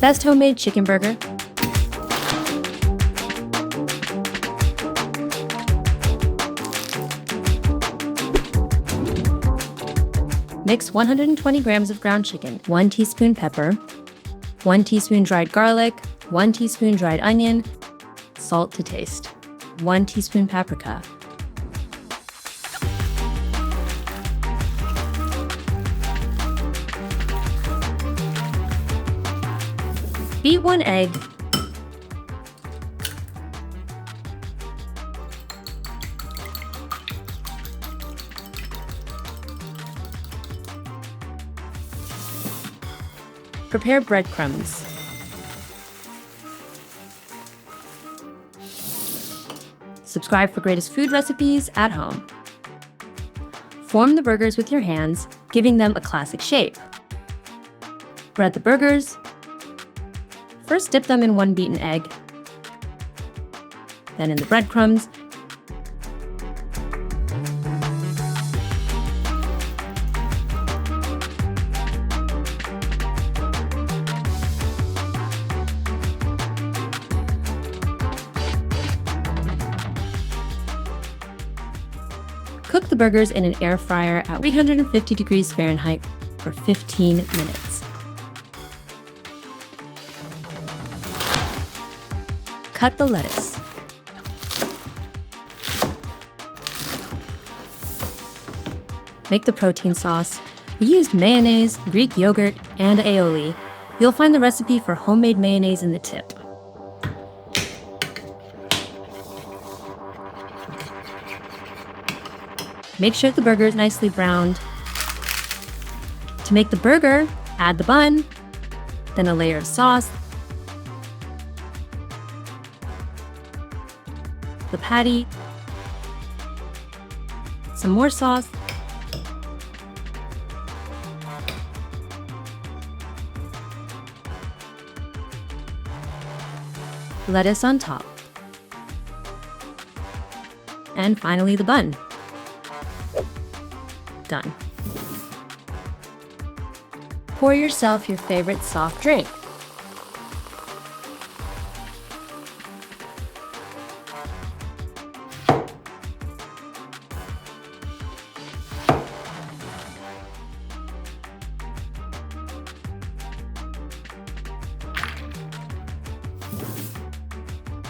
Best homemade chicken burger. Mix 120 grams of ground chicken, 1 teaspoon pepper, 1 teaspoon dried garlic, 1 teaspoon dried onion, salt to taste, 1 teaspoon paprika. Beat 1 egg. Prepare breadcrumbs. Subscribe for greatest food recipes at home. Form the burgers with your hands, giving them a classic shape. Bread the burgers. First dip them in 1 beaten egg, then in the breadcrumbs. Cook the burgers in an air fryer at 350 degrees Fahrenheit for 15 minutes. Cut the lettuce. Make the protein sauce. We used mayonnaise, Greek yogurt, and aioli. You'll find the recipe for homemade mayonnaise in the tip. Make sure the burger is nicely browned. To make the burger, add the bun, then a layer of sauce, the patty, some more sauce, lettuce on top, and finally the bun. Done. Pour yourself your favorite soft drink.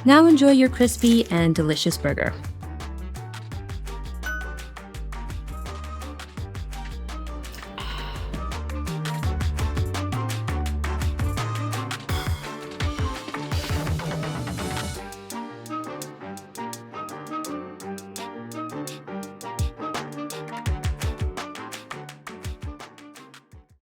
Now enjoy your crispy and delicious burger.